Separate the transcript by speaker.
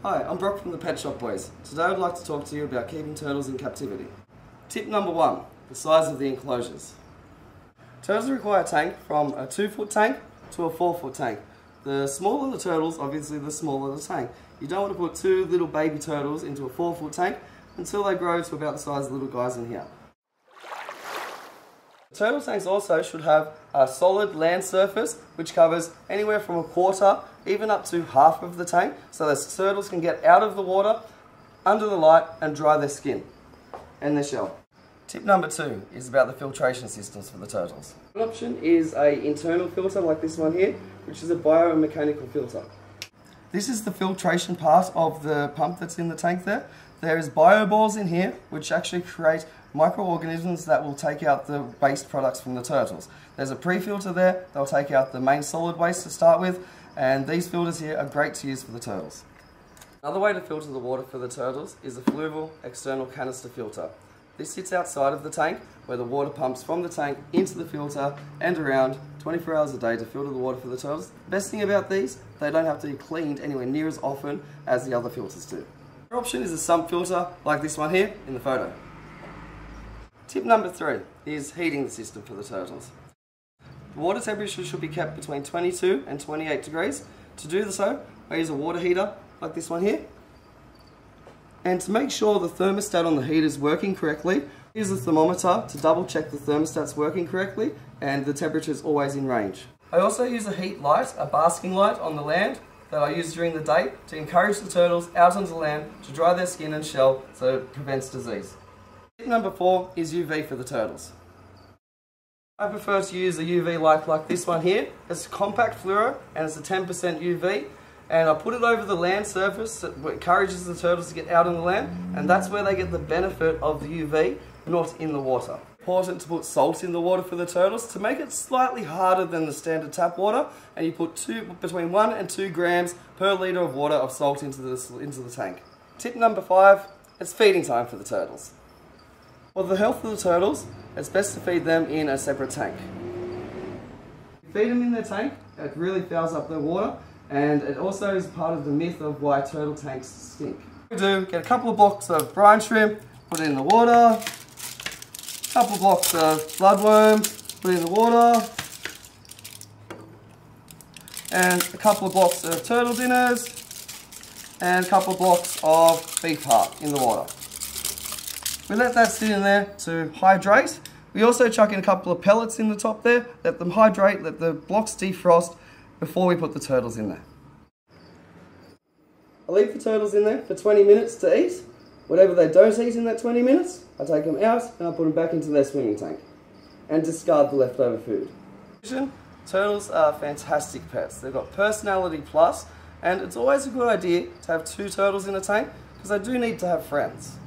Speaker 1: Hi, I'm Brock from the Pet Shop Boyz. Today I'd like to talk to you about keeping turtles in captivity. Tip number 1, the size of the enclosures. Turtles require a tank from a 2-foot tank to a 4-foot tank. The smaller the turtles, obviously the smaller the tank. You don't want to put 2 little baby turtles into a 4-foot tank until they grow to about the size of the little guys in here. Turtle tanks also should have a solid land surface which covers anywhere from a quarter even up to half of the tank, so that turtles can get out of the water under the light and dry their skin and their shell. Tip number 2 is about the filtration systems for the turtles. One option is an internal filter like this one here, which is a biomechanical filter. This is the filtration part of the pump that's in the tank there. There is bioballs in here which actually create microorganisms that will take out the waste products from the turtles. There's a pre-filter there, they'll take out the main solid waste to start with, and these filters here are great to use for the turtles. Another way to filter the water for the turtles is a fluval external canister filter. This sits outside of the tank where the water pumps from the tank into the filter and around 24 hours a day to filter the water for the turtles. The best thing about these, they don't have to be cleaned anywhere near as often as the other filters do. Another option is a sump filter like this one here in the photo. Tip number 3 is heating the system for the turtles. The water temperature should be kept between 22 and 28 degrees. To do so, I use a water heater like this one here. And to make sure the thermostat on the heater is working correctly, use a thermometer to double check the thermostat's working correctly and the temperature is always in range. I also use a heat light, a basking light on the land that I use during the day to encourage the turtles out onto the land to dry their skin and shell so it prevents disease. Tip number 4 is UV for the turtles. I prefer to use a UV light like this one here. It's compact fluoro and it's a 10% UV, and I put it over the land surface that encourages the turtles to get out on the land, and that's where they get the benefit of the UV, not in the water. Important to put salt in the water for the turtles to make it slightly harder than the standard tap water, and you put between 1 and 2 grams per litre of water of salt into the tank. Tip number 5, it's feeding time for the turtles. For the health of the turtles, it's best to feed them in a separate tank. Feed them in their tank, it really fouls up their water, and it also is part of the myth of why turtle tanks stink. What we do, get a couple of blocks of brine shrimp, put it in the water, a couple of blocks of bloodworm, put it in the water, and a couple of blocks of turtle dinners, and a couple of blocks of beef heart in the water. We let that sit in there to hydrate. We also chuck in a couple of pellets in the top there, let them hydrate, let the blocks defrost before we put the turtles in there. I leave the turtles in there for 20 minutes to eat. Whatever they don't eat in that 20 minutes, I take them out and I put them back into their swimming tank and discard the leftover food. Turtles are fantastic pets. They've got personality plus, and it's always a good idea to have 2 turtles in a tank because they do need to have friends.